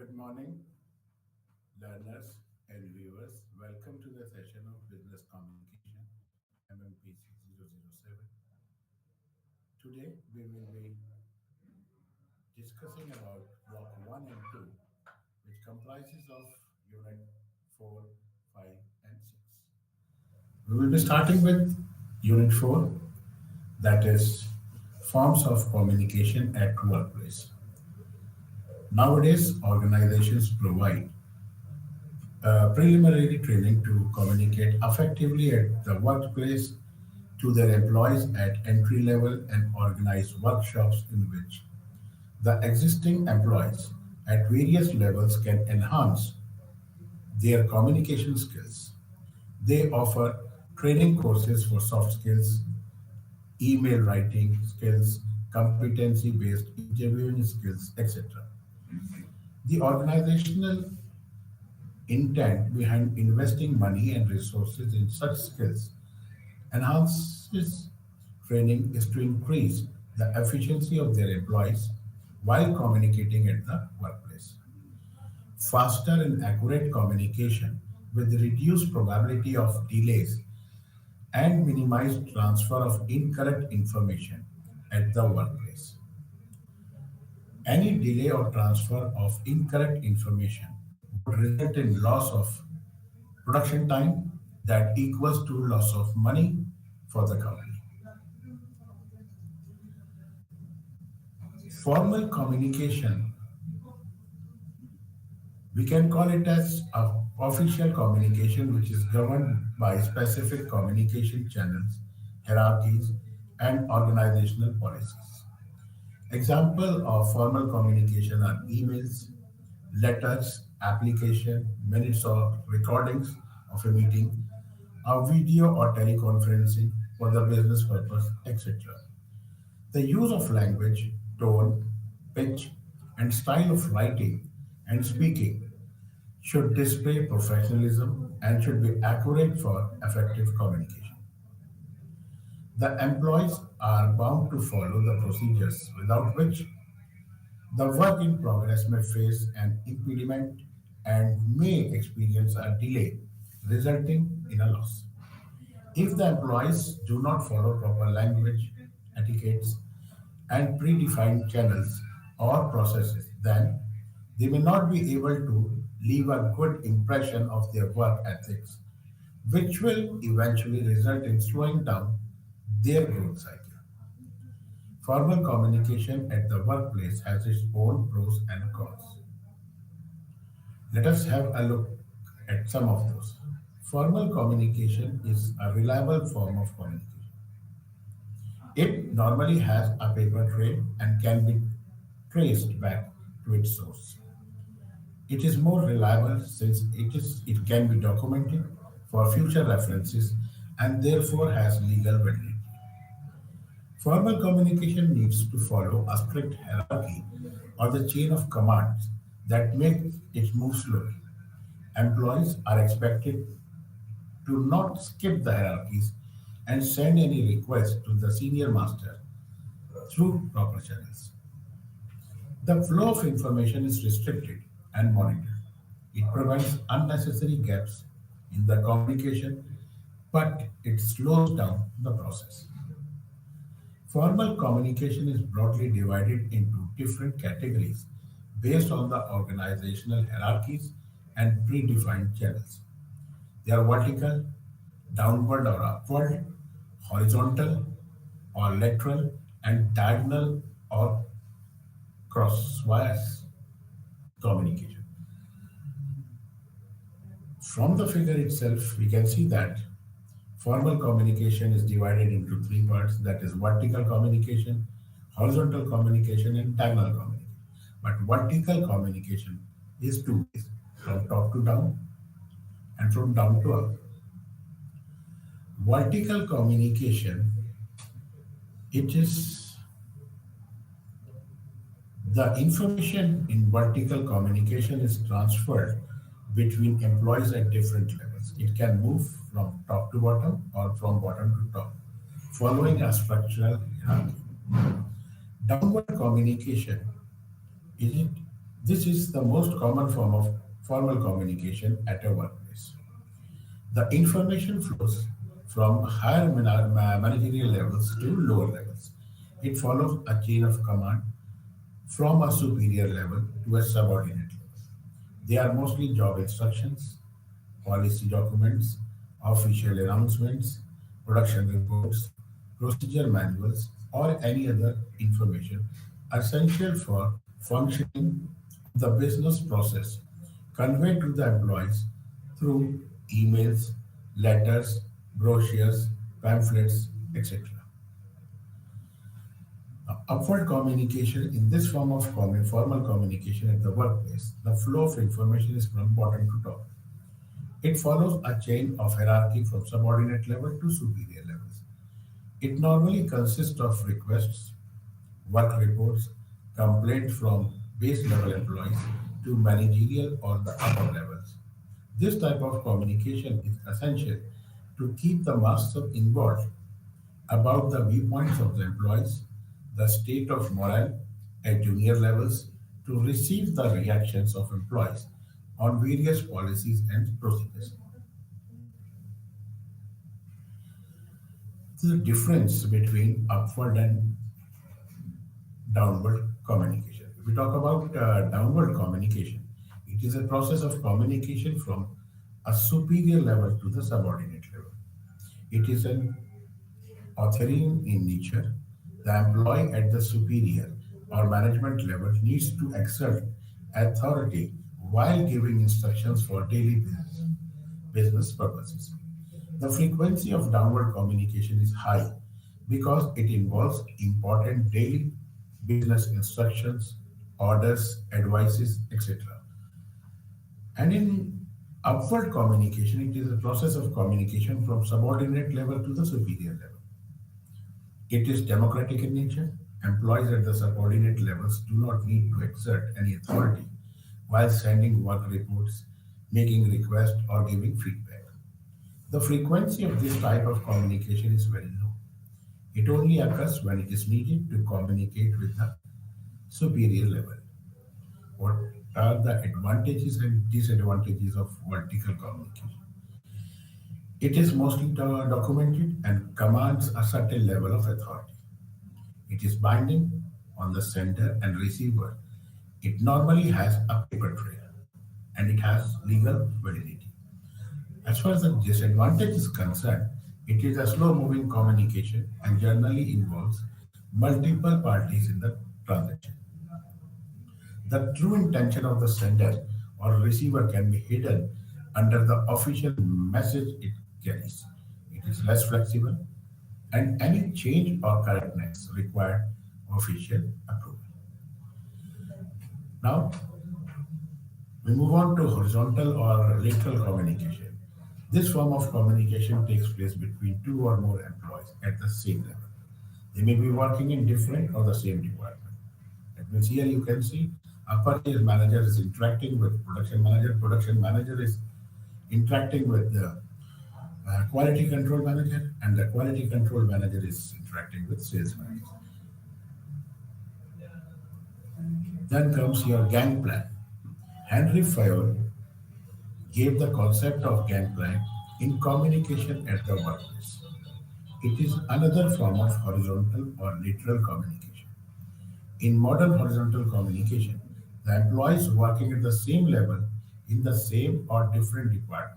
Good morning, learners and viewers. Welcome to the session of Business Communication, MMPC 007. Today, we will be discussing about Block 1 and 2, which comprises of Unit 4, 5, and 6. We will be starting with Unit 4, that is Forms of Communication at Workplace. Nowadays, organizations provide preliminary training to communicate effectively at the workplace to their employees at entry level and organize workshops in which the existing employees at various levels can enhance their communication skills. They offer training courses for soft skills, email writing skills, competency based interviewing skills, etc. The organizational intent behind investing money and resources in such skills enhances training is to increase the efficiency of their employees while communicating at the workplace. Faster and accurate communication with reduced probability of delays and minimized transfer of incorrect information at the workplace. Any delay or transfer of incorrect information would result in loss of production time that equals to loss of money for the company. Formal communication, we can call it as a official communication which is governed by specific communication channels, hierarchies, and organizational policies. Example of formal communication are emails, letters, application, minutes or recordings of a meeting, a video or teleconferencing for the business purpose, etc. The use of language, tone, pitch, and style of writing and speaking should display professionalism and should be accurate for effective communication. The employees are bound to follow the procedures without which the work in progress may face an impediment and may experience a delay, resulting in a loss. If the employees do not follow proper language, etiquettes, and predefined channels or processes, then they may not be able to leave a good impression of their work ethics, which will eventually result in slowing down their growth cycle. Formal communication at the workplace has its own pros and cons. Let us have a look at some of those. Formal communication is a reliable form of communication. It normally has a paper trail and can be traced back to its source. It is more reliable since it can be documented for future references and therefore has legal validity. Formal communication needs to follow a strict hierarchy or the chain of commands that make it move slowly. Employees are expected to not skip the hierarchies and send any request to the senior master through proper channels. The flow of information is restricted and monitored. It prevents unnecessary gaps in the communication, but it slows down the process. Formal communication is broadly divided into different categories based on the organizational hierarchies and predefined channels. They are vertical, downward or upward, horizontal or lateral, and diagonal or crosswise communication. From the figure itself, we can see that formal communication is divided into three parts, that is vertical communication, horizontal communication, and diagonal communication. But vertical communication is two ways, from top to down and from down to up. Vertical communication, it is the information in vertical communication is transferred between employees at different levels. It can move from top to bottom or from bottom to top, following a structural hierarchy. Downward communication is it This is the most common form of formal communication at a workplace. The information flows from higher managerial levels to lower levels. It follows a chain of command from a superior level to a subordinate level. They are mostly job instructions, policy documents, official announcements, production reports, procedure manuals, or any other information essential for functioning of the business process conveyed to the employees through emails, letters, brochures, pamphlets, etc. Upward communication in this form of formal communication at the workplace, the flow of information is from bottom to top. It follows a chain of hierarchy from subordinate level to superior levels. It normally consists of requests, work reports, complaints from base level employees to managerial or the upper levels. This type of communication is essential to keep the master involved about the viewpoints of the employees, the state of morale at junior levels, to receive the reactions of employees on various policies and procedures. The difference between upward and downward communication. If we talk about downward communication, it is a process of communication from a superior level to the subordinate level. It is an authoring in nature. The employee at the superior or management level needs to exert authority while giving instructions for daily business purposes. The frequency of downward communication is high because it involves important daily business instructions, orders, advices, etc. And in upward communication, it is a process of communication from subordinate level to the superior level. It is democratic in nature. Employees at the subordinate levels do not need to exert any authority while sending work reports, making requests, or giving feedback. The frequency of this type of communication is very low. It only occurs when it is needed to communicate with the superior level. What are the advantages and disadvantages of vertical communication? It is mostly documented and commands a certain level of authority. It is binding on the sender and receiver. It normally has a paper trail and it has legal validity. As far as the disadvantage is concerned, it is a slow moving communication and generally involves multiple parties in the transaction. The true intention of the sender or receiver can be hidden under the official message it carries. It is less flexible, and any change or correctness require official approval. Now, we move on to horizontal or lateral communication. This form of communication takes place between two or more employees at the same level. They may be working in different or the same department. That means here you can see a purchase manager is interacting with production manager is interacting with the quality control manager, and the quality control manager is interacting with sales manager. Then comes your gang plan. Henry Fayol gave the concept of gang plan in communication at the workplace. It is another form of horizontal or lateral communication. In modern horizontal communication, the employees working at the same level in the same or different departments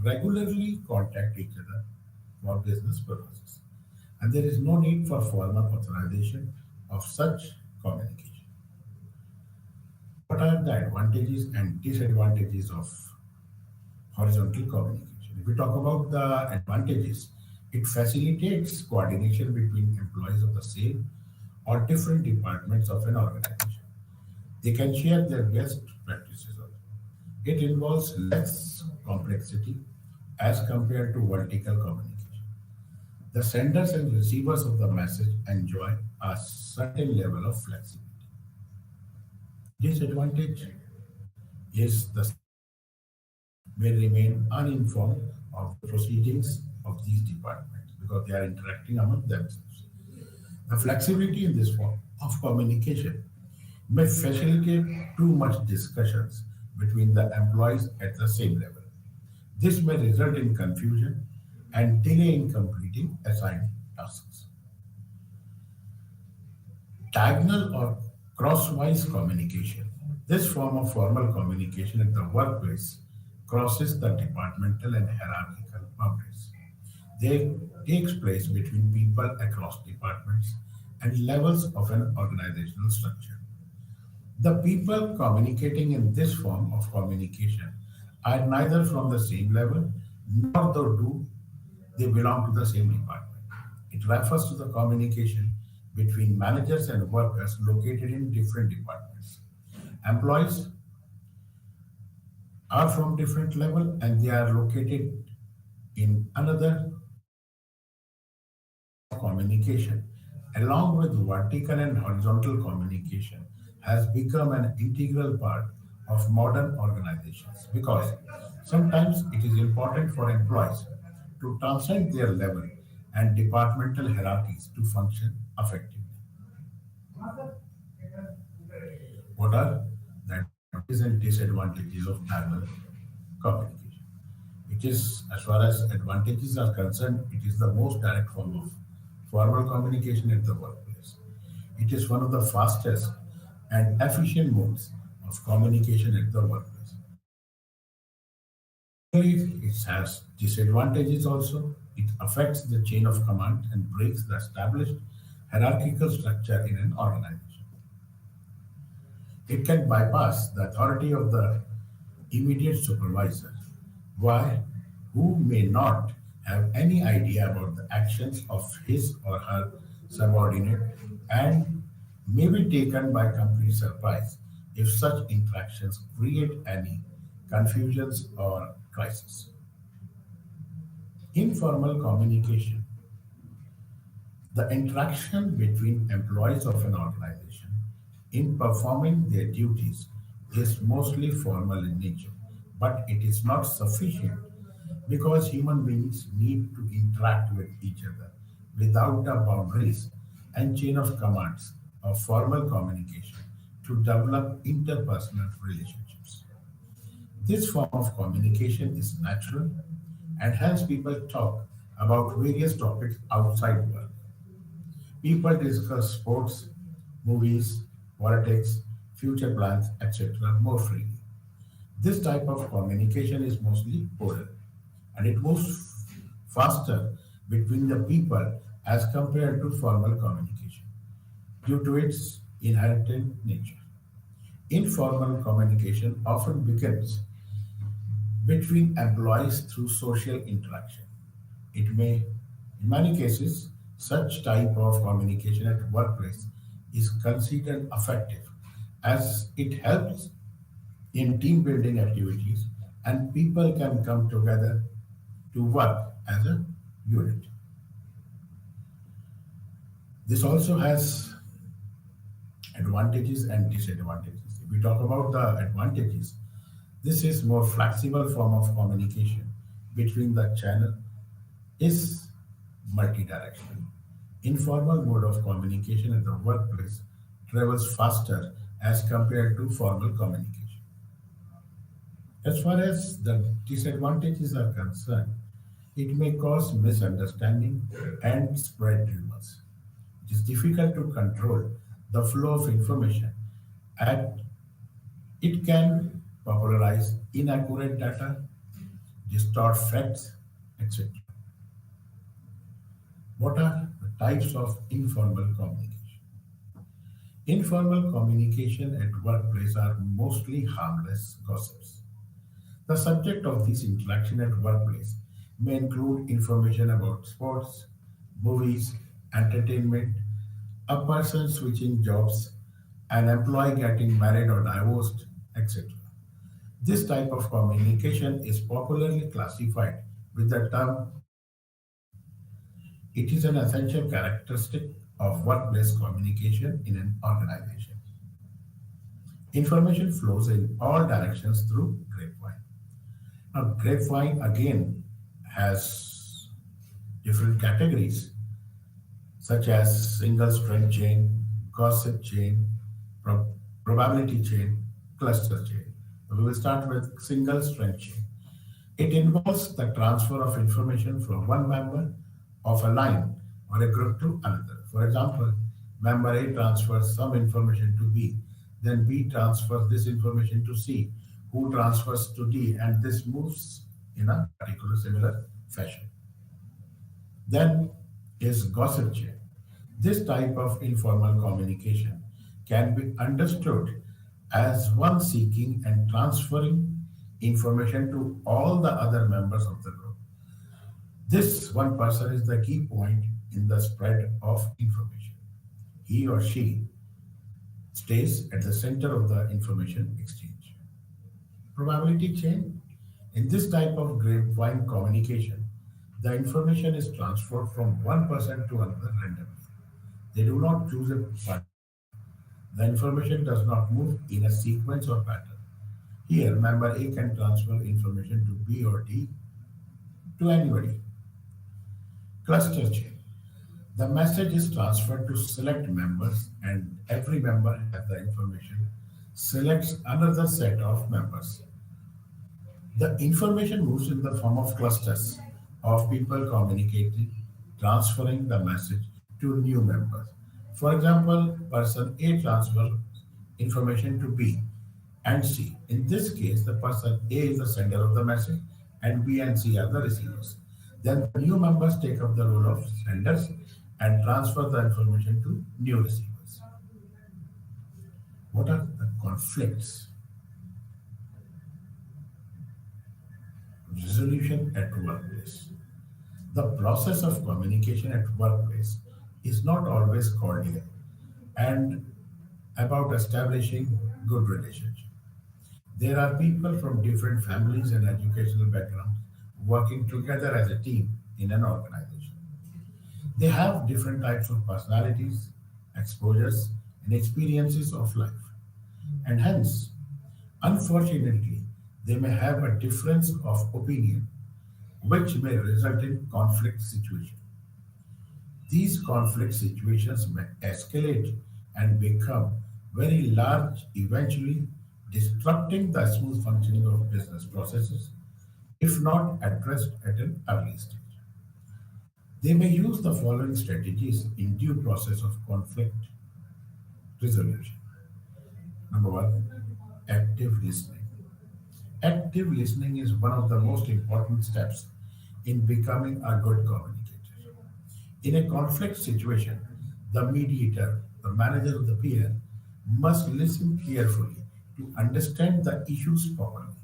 regularly contact each other for business purposes, and there is no need for formal authorization of such communication. What are the advantages and disadvantages of horizontal communication? If we talk about the advantages, it facilitates coordination between employees of the same or different departments of an organization. They can share their best practices also. It involves less complexity as compared to vertical communication. The senders and receivers of the message enjoy a certain level of flexibility. Disadvantage is the sender may remain uninformed of the proceedings of these departments because they are interacting among themselves. The flexibility in this form of communication may facilitate too much discussions between the employees at the same level. This may result in confusion and delay in completing assigned tasks. Diagonal or crosswise communication. This form of formal communication at the workplace crosses the departmental and hierarchical boundaries. They takes place between people across departments and levels of an organizational structure. The people communicating in this form of communication are neither from the same level nor do they belong to the same department. It refers to the communication between managers and workers located in different departments. Employees are from different level and they are located in another. Communication, along with vertical and horizontal communication, has become an integral part of modern organizations because sometimes it is important for employees to transcend their level and departmental hierarchies to function effectively. What are the advantages and disadvantages of diagonal communication? It is, as far as advantages are concerned, it is the most direct form of formal communication at the workplace. It is one of the fastest and efficient modes of communication at the workplace. It has disadvantages also. It affects the chain of command and breaks the established hierarchical structure in an organization. It can bypass the authority of the immediate supervisor, why, who may not have any idea about the actions of his or her subordinate and may be taken by complete surprise if such interactions create any confusions or crisis. Informal communication. The interaction between employees of an organization in performing their duties is mostly formal in nature, but it is not sufficient because human beings need to interact with each other without the boundaries and chain of commands of formal communication to develop interpersonal relationships. This form of communication is natural and hence people talk about various topics outside work. People discuss sports, movies, politics, future plans, etc. more freely. This type of communication is mostly oral and it moves faster between the people as compared to formal communication due to its inherent nature. Informal communication often begins between employees through social interaction. It may, in many cases, such type of communication at workplace is considered effective as it helps in team building activities and people can come together to work as a unit. This also has advantages and disadvantages. If we talk about the advantages, this is more flexible form of communication between the channel is multidirectional. Informal mode of communication at the workplace travels faster as compared to formal communication. As far as the disadvantages are concerned, it may cause misunderstanding and spread rumors. It is difficult to control the flow of information and it can popularize inaccurate data, distort facts, etc. What are the types of informal communication? Informal communication at workplace are mostly harmless gossips. The subject of this interaction at workplace may include information about sports, movies, entertainment, a person switching jobs, an employee getting married or divorced, etc. This type of communication is popularly classified with the term gossip. It is an essential characteristic of workplace communication in an organization. Information flows in all directions through grapevine. Now, grapevine again has different categories such as single strand chain, gossip chain, probability chain, cluster chain. We will start with single strength chain. It involves the transfer of information from one member of a line or a group to another. For example, member A transfers some information to B, then B transfers this information to C, who transfers to D, and this moves in a particular similar fashion. Then is gossip chain. This type of informal communication can be understood as one seeking and transferring information to all the other members of the group. This one person is the key point in the spread of information. He or she stays at the center of the information exchange. Probability chain. In this type of grapevine communication, the information is transferred from one person to another randomly. They do not choose a partner. The information does not move in a sequence or pattern. Here, member A can transfer information to B or D to anybody. Cluster chain. The message is transferred to select members, and every member has the information, selects another set of members. The information moves in the form of clusters of people communicating, transferring the message to new members. For example, person A transfers information to B and C. In this case, the person A is the sender of the message and B and C are the receivers. Then the new members take up the role of senders and transfer the information to new receivers. What are the conflicts? Resolution at workplace. The process of communication at workplace is not always cordial and about establishing good relationships. There are people from different families and educational backgrounds working together as a team in an organization. They have different types of personalities, exposures, and experiences of life. And hence, unfortunately, they may have a difference of opinion, which may result in conflict situations. These conflict situations may escalate and become very large, eventually disrupting the smooth functioning of business processes if not addressed at an early stage. They may use the following strategies in due process of conflict resolution. Number one, active listening. Active listening is one of the most important steps in becoming a good communicator. In a conflict situation, the mediator, the manager of the peer, must listen carefully to understand the issues properly.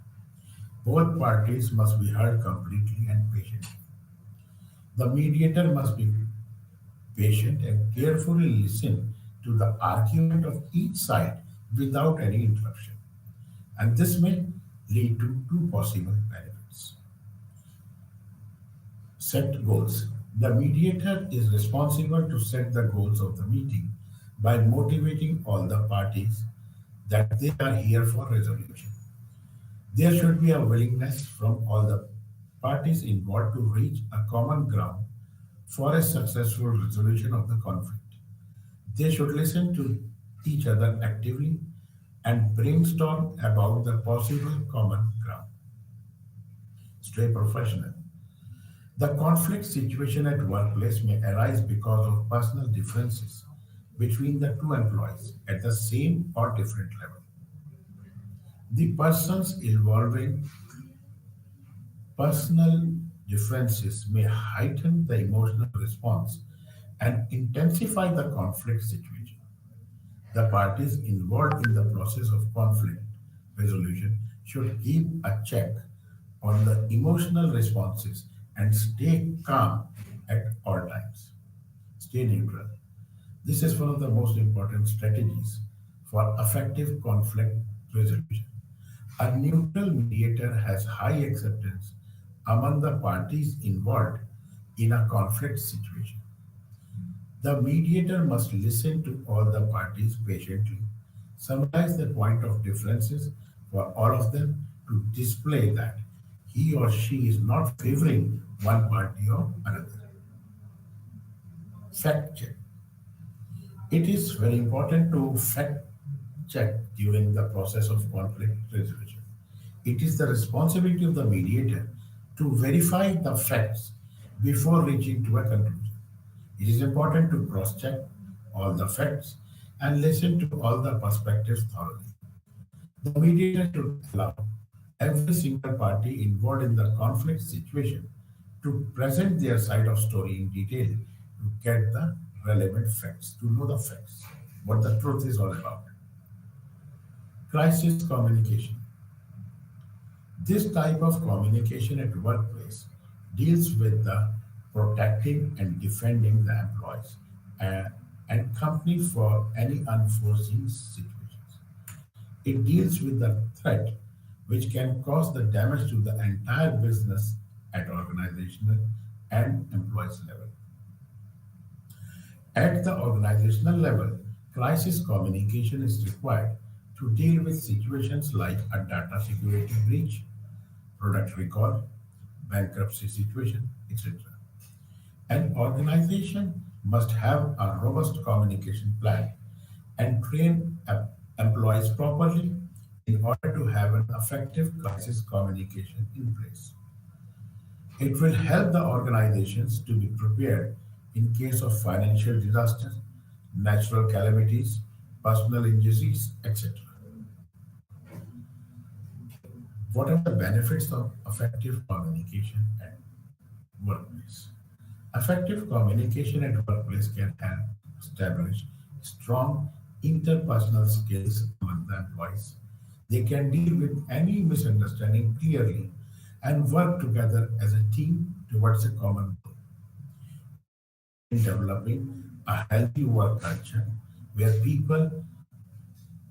Both parties must be heard completely and patiently. The mediator must be patient and carefully listen to the argument of each side without any interruption. And this may lead to two possible benefits. Set goals. The mediator is responsible to set the goals of the meeting by motivating all the parties that they are here for resolution. There should be a willingness from all the parties involved to reach a common ground for a successful resolution of the conflict. They should listen to each other actively and brainstorm about the possible common ground. Stay professional. The conflict situation at workplace may arise because of personal differences between the two employees at the same or different level. The persons involving personal differences may heighten the emotional response and intensify the conflict situation. The parties involved in the process of conflict resolution should keep a check on the emotional responses and stay calm at all times. Stay neutral. This is one of the most important strategies for effective conflict resolution. A neutral mediator has high acceptance among the parties involved in a conflict situation. The mediator must listen to all the parties patiently, summarize the point of differences for all of them to display that he or she is not favoring one party or another. Fact check. It is very important to fact check during the process of conflict resolution. It is the responsibility of the mediator to verify the facts before reaching to a conclusion. It is important to cross check all the facts and listen to all the perspectives thoroughly. The mediator should allow every single party involved in the conflict situation to present their side of story in detail to get the relevant facts, to know the facts, what the truth is all about. Crisis communication. This type of communication at workplace deals with the protecting and defending the employees and, and company for any unforeseen situations. It deals with the threat which can cause the damage to the entire business at organizational and employees level. At the organizational level, crisis communication is required to deal with situations like a data security breach, product recall, bankruptcy situation, etc. An organization must have a robust communication plan and train employees properly in order to have an effective crisis communication in place. It will help the organizations to be prepared in case of financial disasters, natural calamities, personal injuries, etc. What are the benefits of effective communication at workplace? Effective communication at workplace can help establish strong interpersonal skills among the employees. They can deal with any misunderstanding clearly and work together as a team towards a common goal. It will aid in developing a healthy work culture where people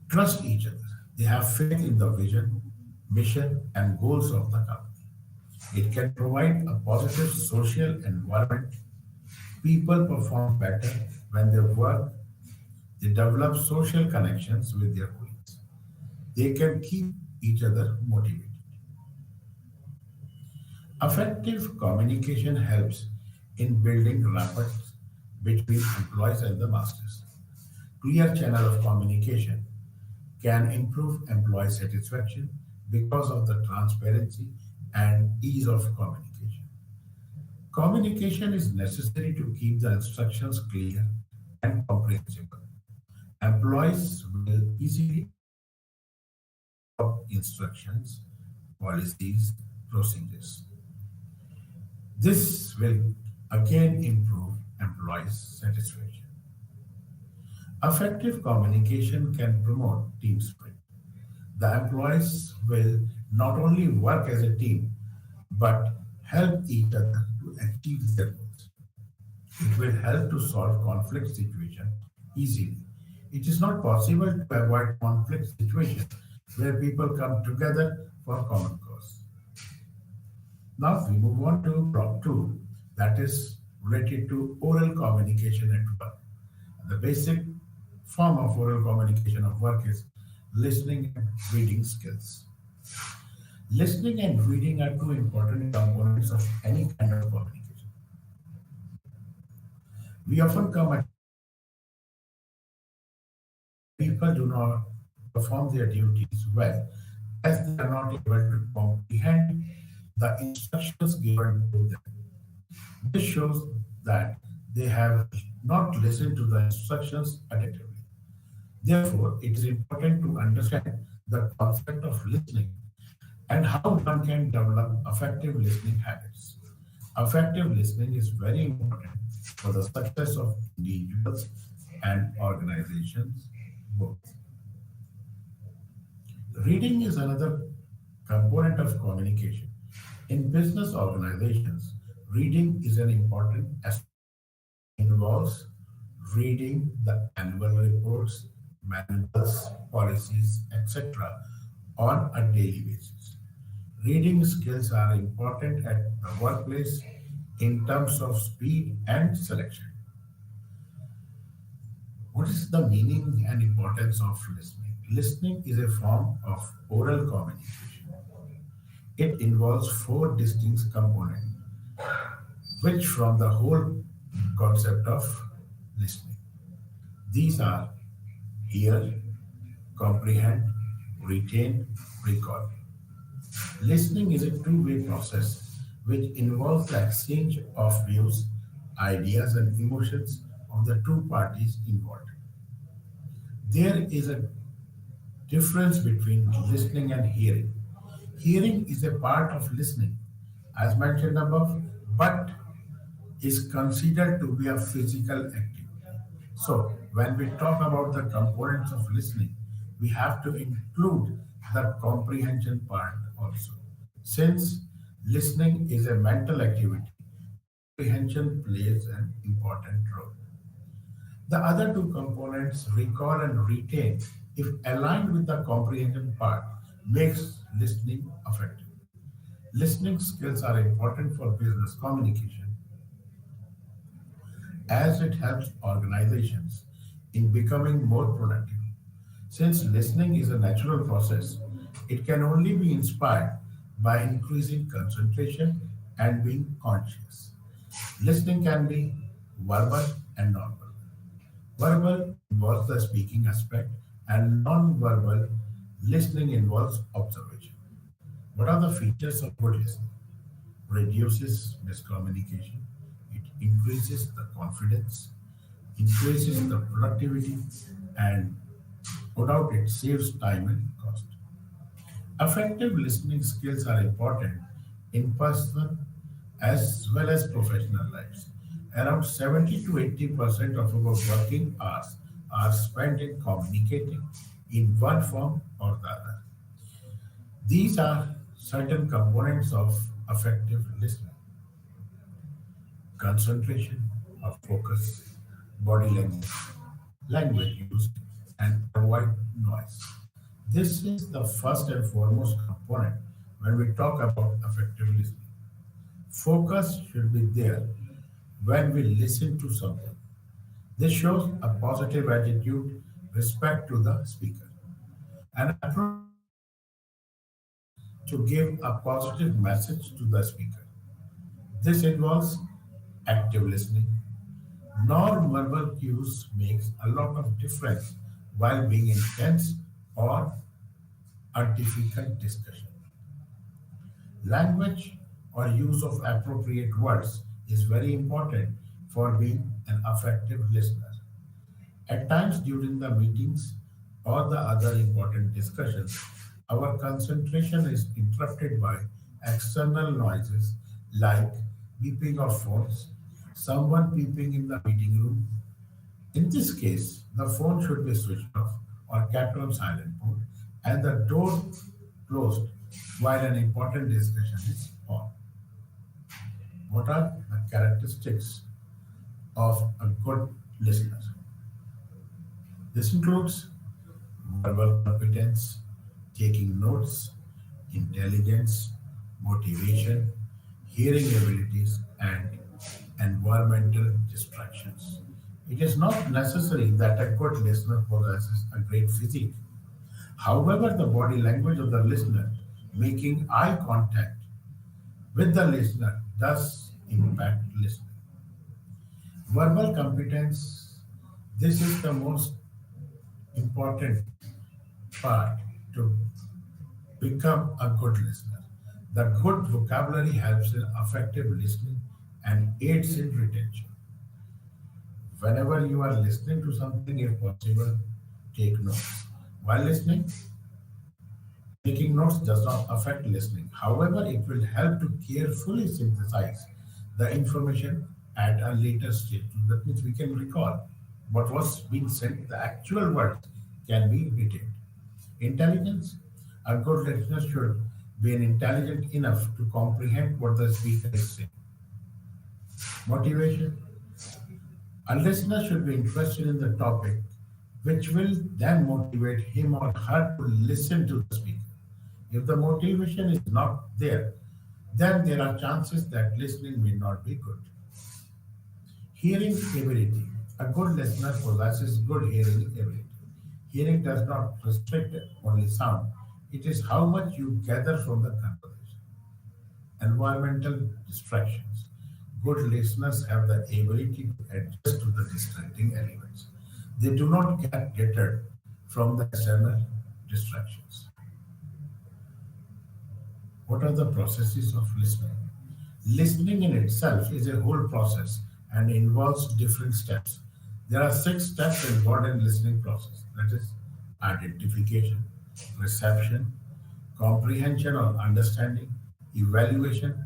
trust each other. They have faith in the vision, mission, and goals of the company. It can provide a positive social environment. People perform better when they work, they develop social connections with their colleagues. They can keep each other motivated. Effective communication helps in building rapport between employees and the masters. Clear channel of communication can improve employee satisfaction because of the transparency and ease of communication. Communication is necessary to keep the instructions clear and comprehensible. Employees will easily understand job instructions, policies, procedures. This will again improve employees' satisfaction. Effective communication can promote team spirit. The employees will not only work as a team but help each other to achieve their goals. It will help to solve conflict situation easily. It is not possible to avoid conflict situation where people come together for common cause. Now we move on to block two, that is related to oral communication at work. The basic form of oral communication of work is listening and reading skills. Listening and reading are two important components of any kind of communication. We often come at where people do not perform their duties well as they are not able to comprehend the instructions given to them. This shows that they have not listened to the instructions attentively. Therefore, it is important to understand the concept of listening and how one can develop effective listening habits. Effective listening is very important for the success of individuals and organizations both. Reading is another component of communication. In business organizations, reading is an important aspect. Involves reading the annual reports, manuals, policies, etc. on a daily basis. Reading skills are important at the workplace in terms of speed and selection. What is the meaning and importance of listening? Listening is a form of oral communication. It involves four distinct components, which from the whole concept of listening. These are hear, comprehend, retain, recall. Listening is a two-way process which involves the exchange of views, ideas, and emotions of the two parties involved. There is a difference between listening and hearing. Hearing is a part of listening, as mentioned above, but is considered to be a physical activity. So, when we talk about the components of listening, we have to include the comprehension part also. Since listening is a mental activity, comprehension plays an important role. The other two components, recall and retain, if aligned with the comprehension part, makes listening effective. Listening skills are important for business communication as it helps organizations in becoming more productive. Since listening is a natural process, it can only be inspired by increasing concentration and being conscious. Listening can be verbal and non-verbal. Verbal involves the speaking aspect, and non-verbal listening involves observation. What are the features of good listening? Reduces miscommunication, it increases the confidence, increases the productivity, and no doubt it saves time and cost. Effective listening skills are important in personal as well as professional lives. Around 70 to 80% of our working hours are spent in communicating in one form or the other. These are certain components of effective listening: concentration or focus, body language, language used, and avoid noise. This is the first and foremost component when we talk about effective listening. Focus should be there when we listen to someone. This shows a positive attitude, respect to the speaker. An approach to give a positive message to the speaker. This involves active listening. Non-verbal cues makes a lot of difference while being intense or a difficult discussion. Language or use of appropriate words is very important for being an effective listener. At times during the meetings or the other important discussions, our concentration is interrupted by external noises like beeping of phones, someone peeping in the meeting room. In this case, the phone should be switched off or kept on silent mode and the door closed while an important discussion is on. What are the characteristics of a good listener? This includes verbal competence, taking notes, intelligence, motivation, hearing abilities, and environmental distractions. It is not necessary that a good listener possesses a great physique. However, the body language of the listener, making eye contact with the listener, does impact listening. Verbal competence, this is the most important part to become a good listener. The good vocabulary helps in effective listening and aids in retention. Whenever you are listening to something, if possible, take notes. While listening, taking notes does not affect listening. However, it will help to carefully synthesize the information at a later stage. That means we can recall what was being said, the actual words can be retained. Intelligence, a good listener should be intelligent enough to comprehend what the speaker is saying. Motivation, a listener should be interested in the topic, which will then motivate him or her to listen to the speaker. If the motivation is not there, then there are chances that listening may not be good. Hearing ability. A good listener possesses good hearing ability. Hearing does not restrict only sound, it is how much you gather from the conversation. Environmental distractions. Good listeners have the ability to adjust to the distracting elements. They do not get deterred from the external distractions. What are the processes of listening? Listening in itself is a whole process and involves different steps. There are six steps involved in listening process. That is identification, reception, comprehension or understanding, evaluation,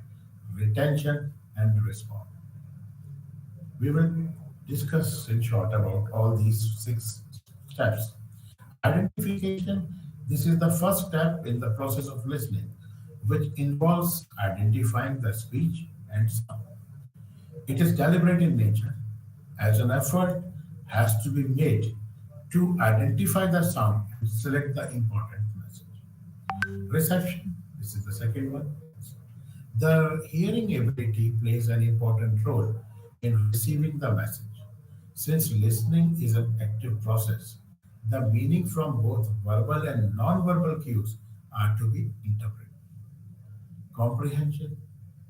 retention, and response. We will discuss in short about all these six steps. Identification, this is the first step in the process of listening, which involves identifying the speech and sound. It is deliberate in nature, as an effort has to be made to identify the sound and select the important message. Reception, this is the second one. The hearing ability plays an important role in receiving the message. Since listening is an active process, the meaning from both verbal and non-verbal cues are to be interpreted. Comprehension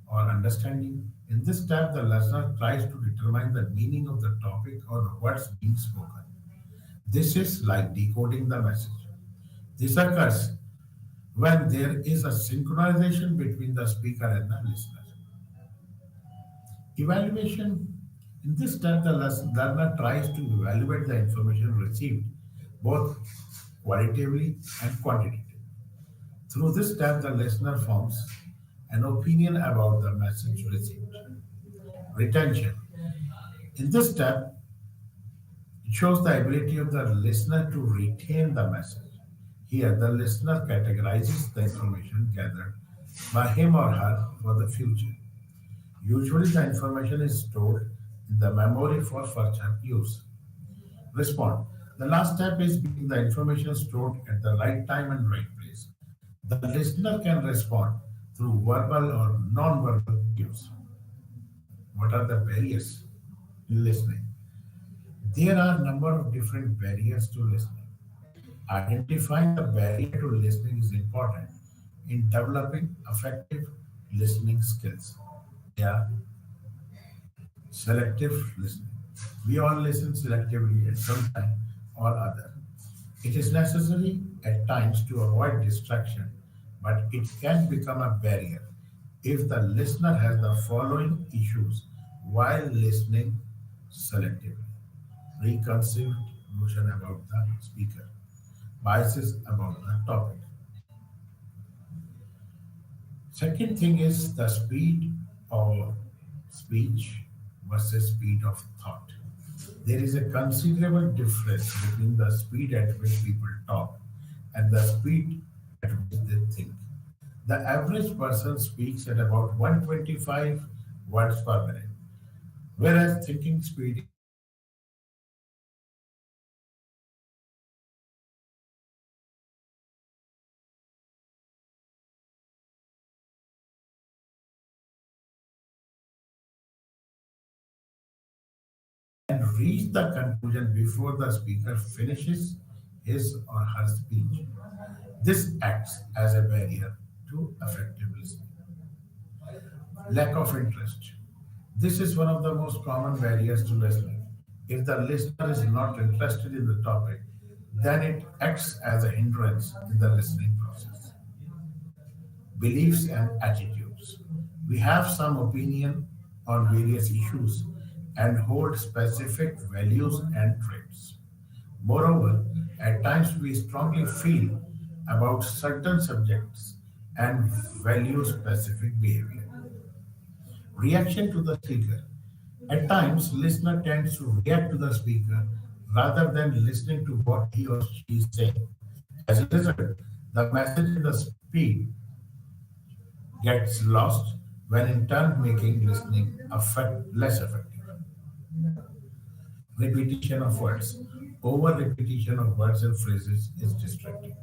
or understanding. In this step, the listener tries to determine the meaning of the topic or the words being spoken. This is like decoding the message. This occurs when there is a synchronization between the speaker and the listener. Evaluation. In this step, the learner tries to evaluate the information received both qualitatively and quantitatively. Through this step, the listener forms an opinion about the message received. Retention. In this step, it shows the ability of the listener to retain the message. Here, the listener categorizes the information gathered by him or her for the future. Usually, the information is stored in the memory for further use. Respond. The last step is being the information stored at the right time and right place. The listener can respond through verbal or non-verbal cues. What are the barriers in listening? There are a number of different barriers to listening. Identifying the barrier to listening is important in developing effective listening skills. They are selective listening. We all listen selectively at some time or other. It is necessary at times to avoid distraction, but it can become a barrier if the listener has the following issues while listening selectively. Preconceived notion about the speaker, biases about the topic. Second thing is the speed of speech versus speed of thought. There is a considerable difference between the speed at which people talk and the speed at which they think. The average person speaks at about 125 words per minute, whereas thinking speed is about 150 words per minute. And reach the conclusion before the speaker finishes his or her speech. This acts as a barrier to effective listening. Lack of interest. This is one of the most common barriers to listening. If the listener is not interested in the topic, then it acts as a hindrance in the listening process. Beliefs and attitudes. We have some opinion on various issues and hold specific values and traits. Moreover, at times we strongly feel about certain subjects and value specific behavior. Reaction to the speaker. At times, listener tends to react to the speaker rather than listening to what he or she is saying. As a result, the message in the speed gets lost when in turn making listening less effective. Repetition of words. Over repetition of words and phrases is distracting.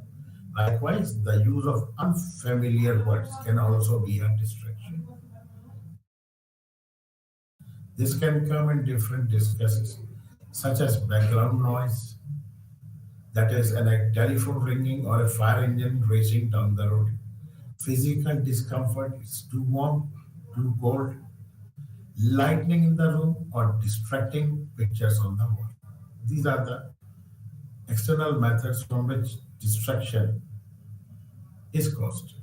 Likewise, the use of unfamiliar words can also be a distraction. This can come in different disguises, such as background noise, that is, a telephone ringing or a fire engine racing down the road. Physical discomfort, it's too warm, too cold, lightning in the room, or distracting pictures on the wall. These are the external methods from which distraction is caused.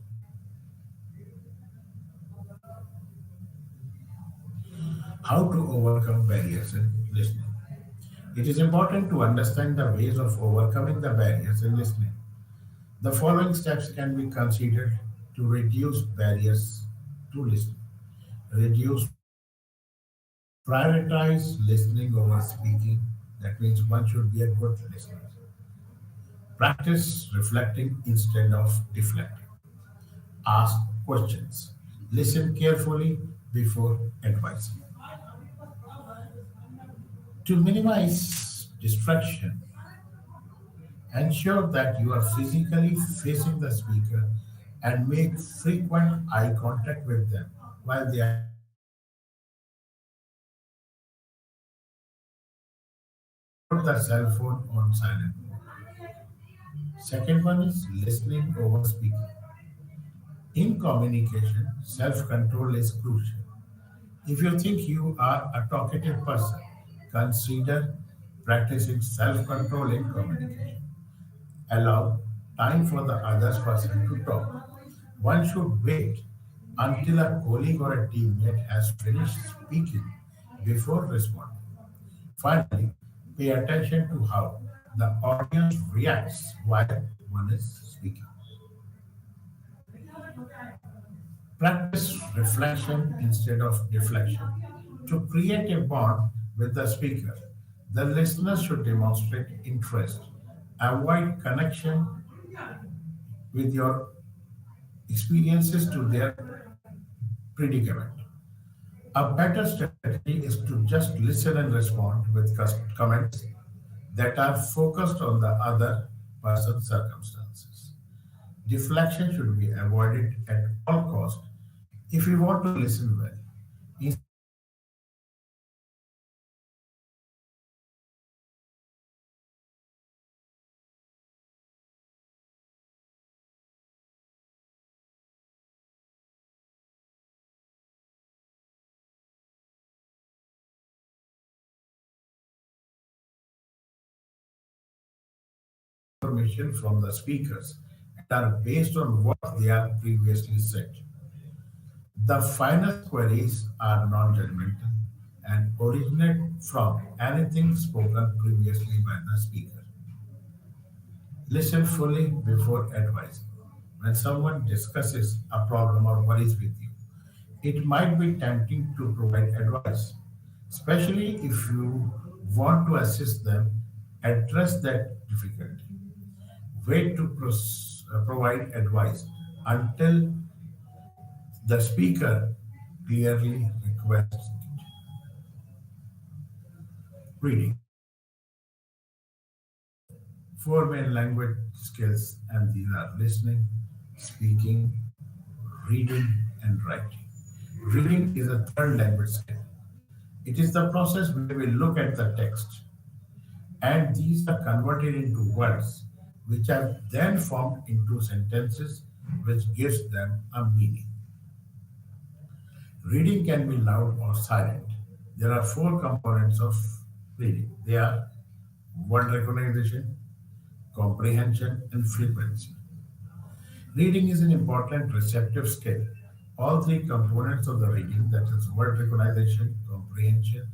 How to overcome barriers in listening. It is important to understand the ways of overcoming the barriers in listening. The following steps can be considered to reduce barriers to listening. Reduce prioritize listening over speaking. That means one should be a good listener. Practice reflecting instead of deflecting. Ask questions. Listen carefully before advising. To minimize distraction, ensure that you are physically facing the speaker and make frequent eye contact with them while they are speaking. Put the cell phone on silent mode. Second one is listening over speaking. In communication, self control is crucial. If you think you are a talkative person, consider practicing self control in communication. Allow time for the other person to talk. One should wait until a colleague or a teammate has finished speaking before responding. Finally, pay attention to how the audience reacts while one is speaking. Practice reflection instead of deflection. To create a bond with the speaker, the listener should demonstrate interest, avoid connection with your experiences to their predicament. A better strategy is to just listen and respond with comments that are focused on the other person's circumstances. Deflection should be avoided at all costs if we want to listen well. Instead, practice engaging with the speaker and responding thoughtfully to their responses. Information from the speakers and are based on what they are previously said. The finest queries are non judgmental and originate from anything spoken previously by the speaker. Listen fully before advising. When someone discusses a problem or worries with you, it might be tempting to provide advice, especially if you want to assist them address that difficulty. Wait to provide advice until the speaker clearly requests it. Reading. There are four main language skills, and these are listening, speaking, reading, and writing. Reading is a third language skill. It is the process where we look at the text, and these are converted into words, which are then formed into sentences, which gives them a meaning. Reading can be loud or silent. There are four components of reading. They are word recognition, comprehension, and frequency. Reading is an important receptive skill. All three components of the reading, that is word recognition, comprehension,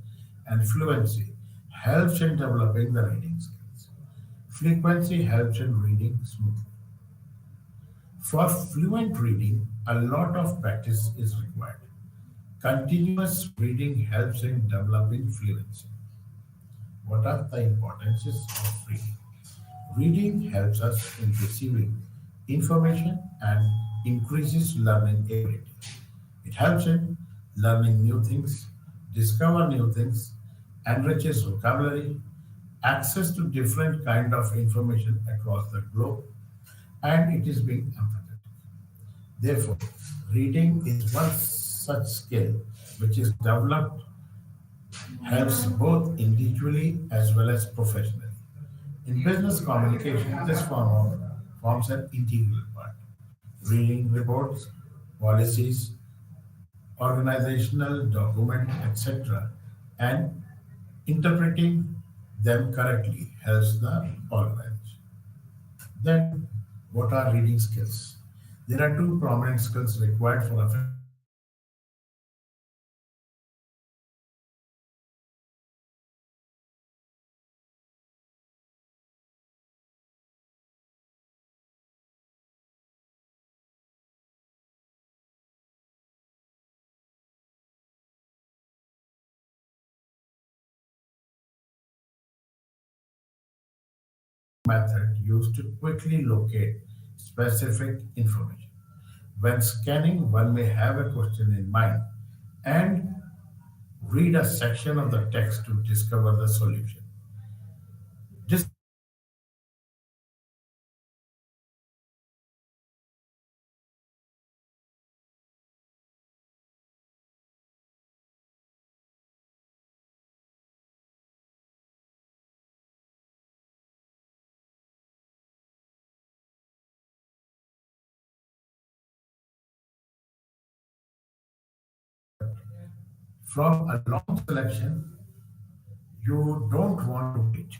and fluency, helps in developing the reading skills. Frequency helps in reading smoothly. For fluent reading, a lot of practice is required. Continuous reading helps in developing fluency. What are the importances of reading? Reading helps us in receiving information and increases learning ability. It helps in learning new things, discover new things, enriches vocabulary, access to different kind of information across the globe, and it is being empathetic. Therefore, reading is one such skill which is developed, helps both individually as well as professionally. In business communication, forms an integral part. Reading reports, policies, organizational document, etc., and interpreting them correctly helps the organization. Then, what are reading skills? There are two prominent skills required for effective communication. One is comprehensible communication, and method used to quickly locate specific information. When scanning, one may have a question in mind and read a section of the text to discover the solution. Discovering the solution requires from a long selection. You don't want to wait.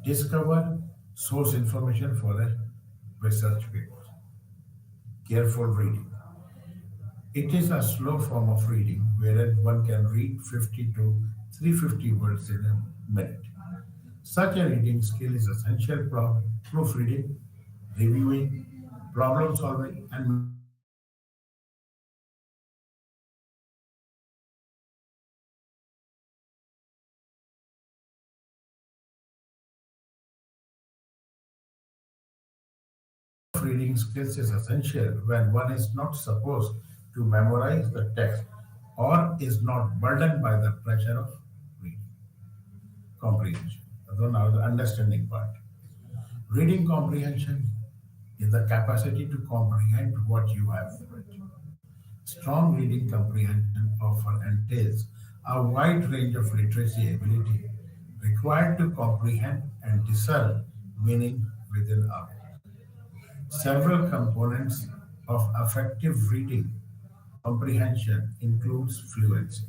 Discover source information for a research paper. Careful reading. It is a slow form of reading wherein one can read 50 to 350 words in a minute. Such a reading skill is essential for proofreading, reviewing, problem solving, and managerial reading skills is essential when one is not supposed to memorize the text or is not burdened by the pressure of reading comprehension. So now the understanding part. Reading comprehension is the capacity to comprehend what you have read. Strong reading comprehension often entails a wide range of literacy ability required to comprehend and discern meaning within a book. Several components of effective reading comprehension includes fluency,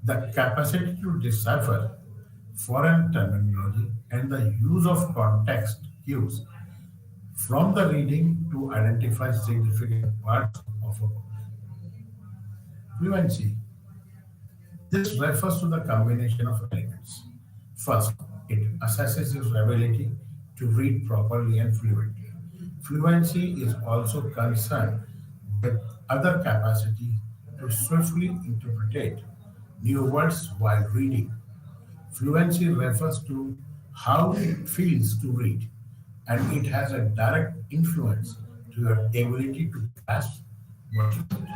the capacity to decipher foreign terminology and the use of context cues from the reading to identify significant parts of a book. Fluency. This refers to the combination of elements. First, it assesses your ability to read properly and fluently. Fluency is also concerned with other capacity to swiftly interpret new words while reading. Fluency refers to how it feels to read, and it has a direct influence to your ability to grasp what you read.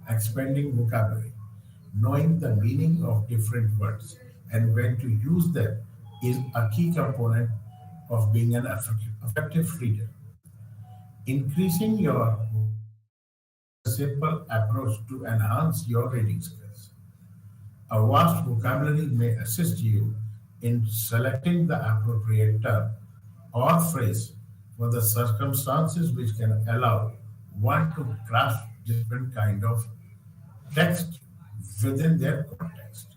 Expanding vocabulary. Knowing the meaning of different words and when to use them is a key component of being an effective reader. Increasing your vocabulary is a simple approach to enhance your reading skills. A vast vocabulary may assist you in selecting the appropriate term or phrase for the circumstances which can allow one to grasp different kind of text within their context.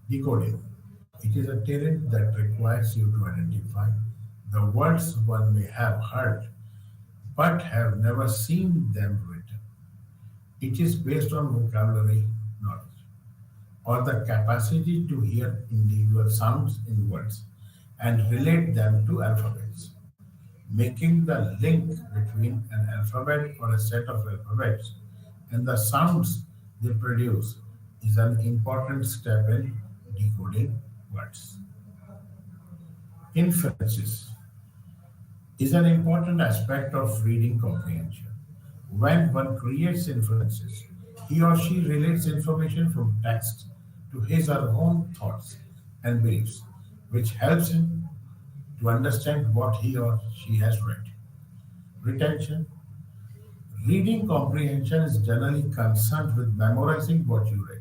Decoding. It is a talent that requires you to identify the words one may have heard but have never seen them written. It is based on vocabulary knowledge or the capacity to hear individual sounds in words and relate them to alphabets. Making the link between an alphabet or a set of alphabets and the sounds they produce is an important step in decoding words. Inferences is an important aspect of reading comprehension. When one creates inferences, he or she relates information from text to his or her own thoughts and beliefs, which helps him to understand what he or she has read. Retention. Reading comprehension is generally concerned with memorizing what you read.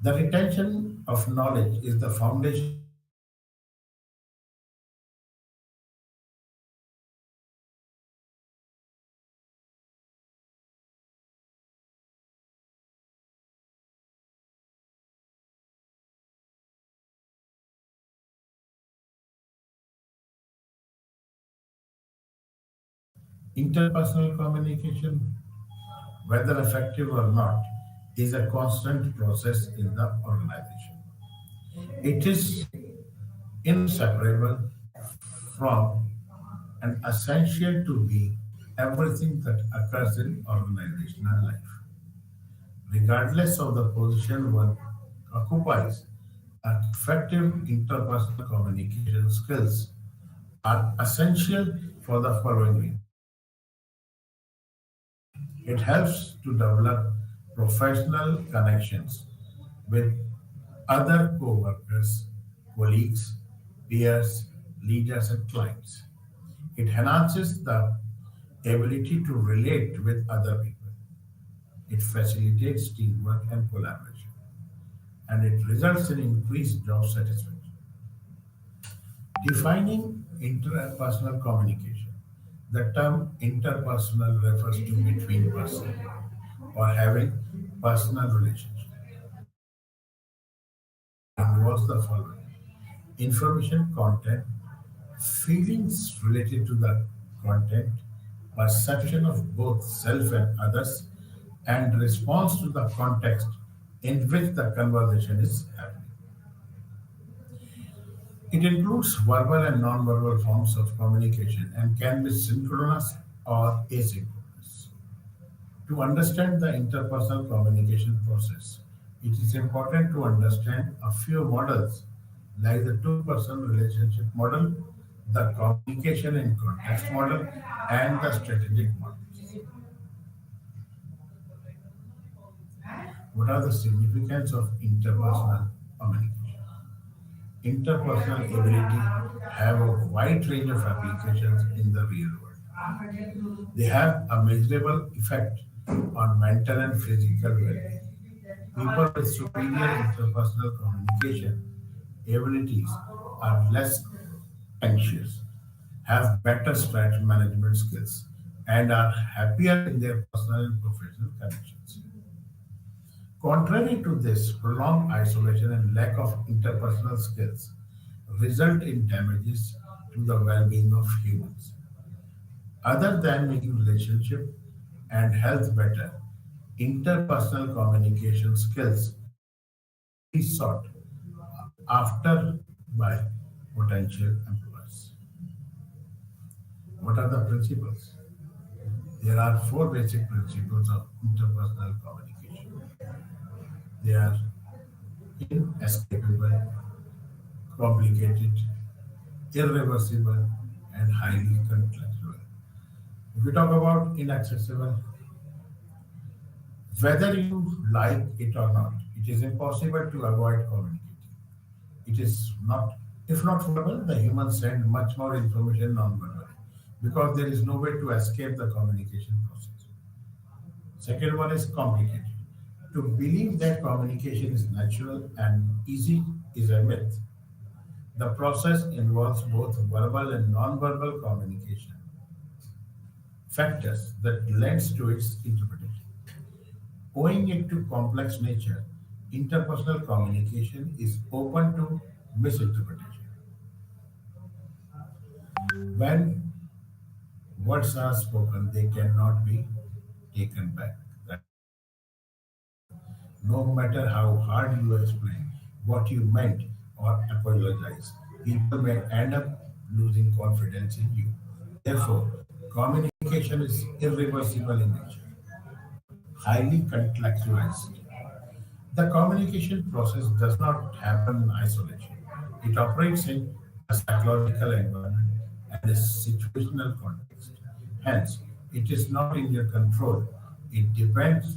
The retention of knowledge is the foundation of effective comprehension. Interpersonal communication, whether effective or not, is a constant process in the organization. It is inseparable from and essential to be everything that occurs in organizational life. Regardless of the position one occupies, effective interpersonal communication skills are essential for the following reasons. It helps to develop professional connections with other co-workers, colleagues, peers, leaders, and clients. It enhances the ability to relate with other people. It facilitates teamwork and collaboration, and it results in increased job satisfaction. Defining interpersonal communication. The term interpersonal refers to between persons or having personal relationship. Involves the following: information content, feelings related to the content, perception of both self and others, and response to the context in which the conversation is happening. It includes verbal and non-verbal forms of communication and can be synchronous or asynchronous. To understand the interpersonal communication process, it is important to understand a few models like the two-person relationship model, the communication in context model, and the strategic model. What are the significance of interpersonal communication? Interpersonal ability have a wide range of applications in the real world. They have a measurable effect on mental and physical well-being. People with superior interpersonal communication abilities are less anxious, have better stress management skills, and are happier in their personal and professional connections. Contrary to this, prolonged isolation and lack of interpersonal skills result in damages to the well-being of humans. Other than making relationship and health better, interpersonal communication skills are highly sought after by potential employers. What are the principles? There are four basic principles of interpersonal communication. They are inescapable, complicated, irreversible, and highly contextual. If we talk about inaccessible, whether you like it or not, it is impossible to avoid communicating. It is not, if not verbal, the humans send much more information non-verbally because there is no way to escape the communication process. Second one is complicated. To believe that communication is natural and easy is a myth. The process involves both verbal and non-verbal communication factors that lends to its interpretation. Owing it to complex nature, interpersonal communication is open to misinterpretation. When words are spoken, they cannot be taken back. That no matter how hard you explain what you meant or apologize, people may end up losing confidence in you. Therefore, communication is irreversible in nature, highly contextualized. The communication process does not happen in isolation. It operates in a psychological environment and a situational context. Hence, it is not in your control. It depends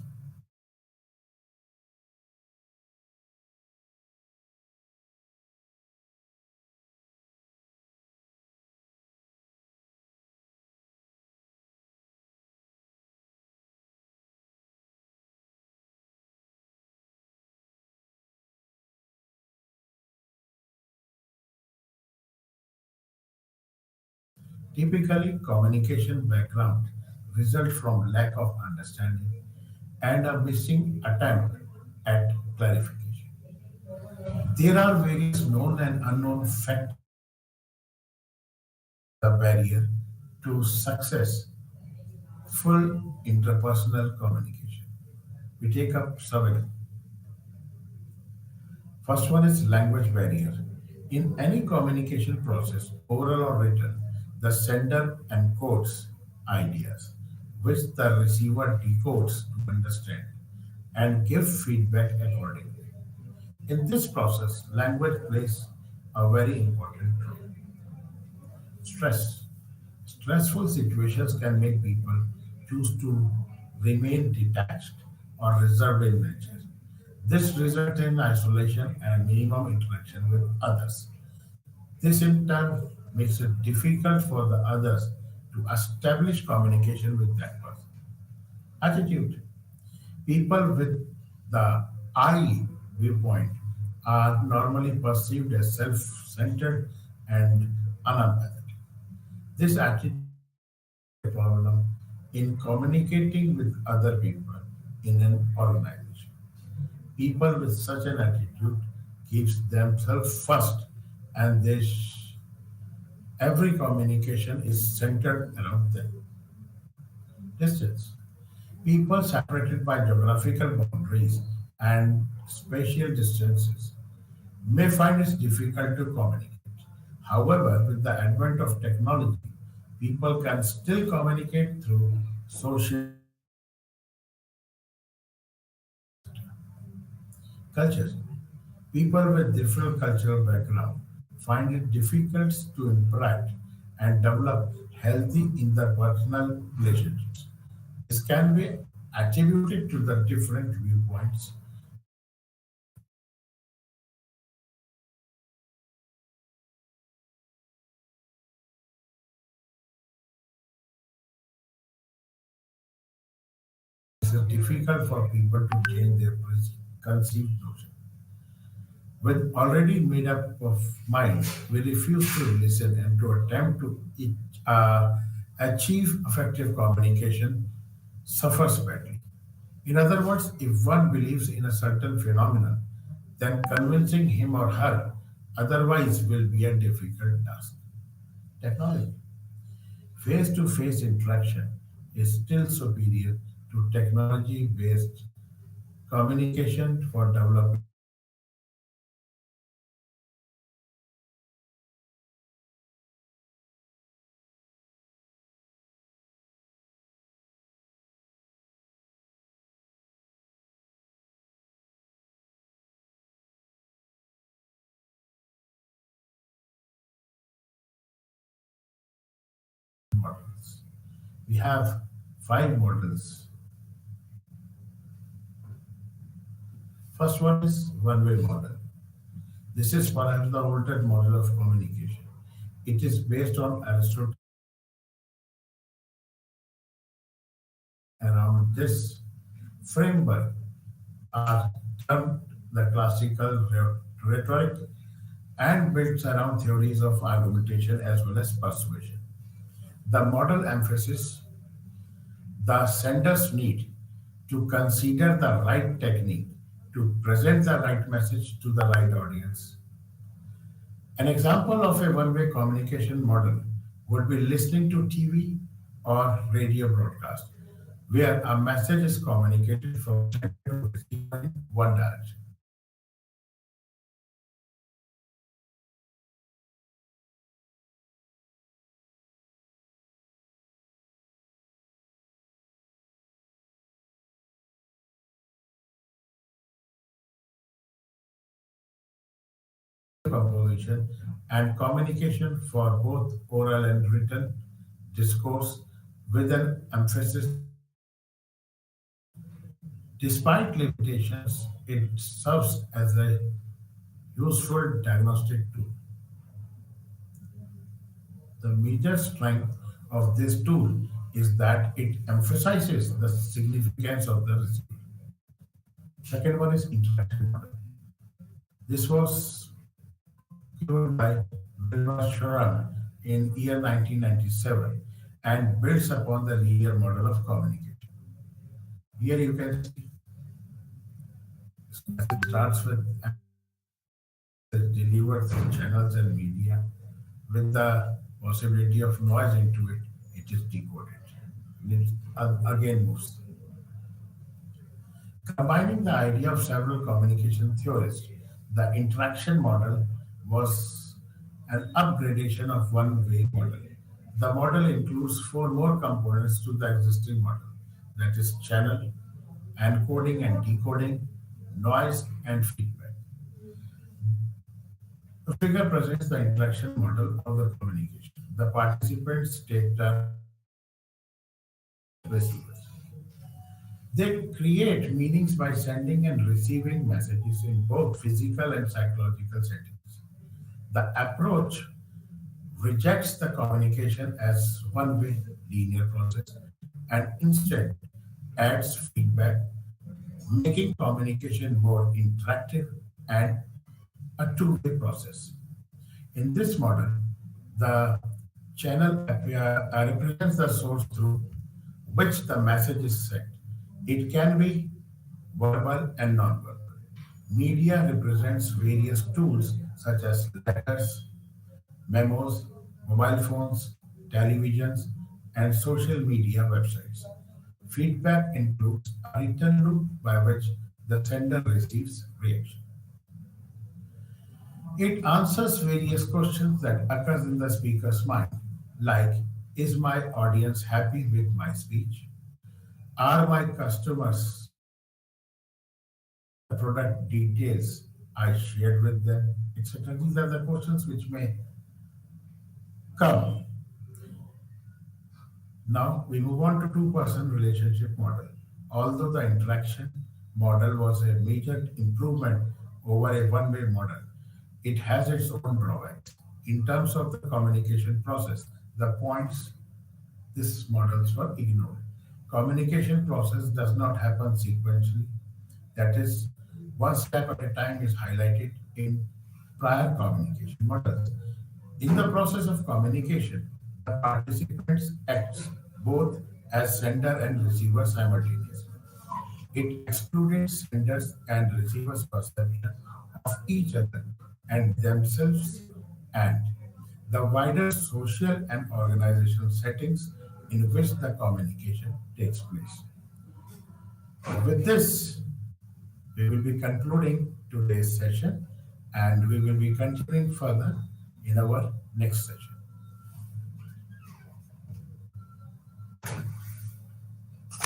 typically communication background result from lack of understanding and a missing attempt at clarification. There are various known and unknown factors the barrier to success full interpersonal communication. We take up seven. First one is language barrier. In any communication process, oral or written, the sender encodes ideas, which the receiver decodes to understand and give feedback accordingly. In this process, language plays a very important role. Stress. Stressful situations can make people choose to remain detached or reserved in nature. This results in isolation and minimum interaction with others. This in turn makes it difficult for the others to establish communication with that person. Attitude. People with the I viewpoint are normally perceived as self centered and unempathetic. This attitude creates a problem in communicating with other people in an organization. People with such an attitude keeps themselves first, and every communication is centered around them. Distance. People separated by geographical boundaries and spatial distances may find it difficult to communicate. However, with the advent of technology, people can still communicate through social media, emails, etc. Culture. People with different cultural background find it difficult to interact and develop healthy interpersonal relationships. This can be attributed to the different viewpoints and makes it difficult for people to change their conceived notion. With already made up of mind, we refuse to listen and to attempt to achieve effective communication suffers badly. In other words, if one believes in a certain phenomenon, then convincing him or her otherwise will be a difficult task. Technology. Face to face interaction is still superior to technology based communication for developing models. We have five models. First one is one-way model. This is perhaps the oldest model of communication. It is based on Aristotle. Around this framework are termed the classical rhetoric and built around theories of argumentation as well as persuasion. The model emphasizes the sender's need to consider the right technique to present the right message to the right audience. An example of a one way communication model would be listening to TV or radio broadcast, where a message is communicated from sender to receiver in one direction. Composition and communication for both oral and written discourse with an emphasis on communication. Despite limitations, it serves as a useful diagnostic tool. The major strength of this tool is that it emphasizes the significance of the receiver. Second one is interaction model. This was given by Wilbur Sharon in year 1997 and builds upon the linear model of communication. Here you can see this message starts with a message delivered through channels and media with the possibility of noise into it. It is decoded. again moves. Combining the idea of several communication theorists, the interaction model was an upgradation of one-way model. The model includes four more components to the existing model, that is channel, encoding and decoding, noise, and feedback. The figure presents the interaction model of the communication. The participants take turns as senders and receivers. They create meanings by sending and receiving messages in both physical and psychological settings. The approach rejects the communication as one way linear process and instead adds feedback, making communication more interactive and a two-way process. In this model, the channel represents the source through which the message is sent. It can be verbal and non-verbal. Media represents various tools such as letters, memos, mobile phones, televisions, and social media websites. Feedback includes a written loop by which the sender receives reaction. It answers various questions that occurs in the speaker's mind, like, is my audience happy with my speech? Are my customers satisfied with the product details I shared with them, etc.? These are the questions which may come. Now we move on to two-person relationship model. Although the interaction model was a major improvement over a one-way model, it has its own drawbacks. In terms of the communication process, the points these models were ignored. Communication process does not happen sequentially. That is, one step at a time is highlighted in prior communication models. In the process of communication, the participants act both as sender and receiver simultaneously. It excluded senders and receivers' perception of each other and themselves and the wider social and organizational settings in which the communication takes place. With this, we will be concluding today's session and we will be continuing further in our next session.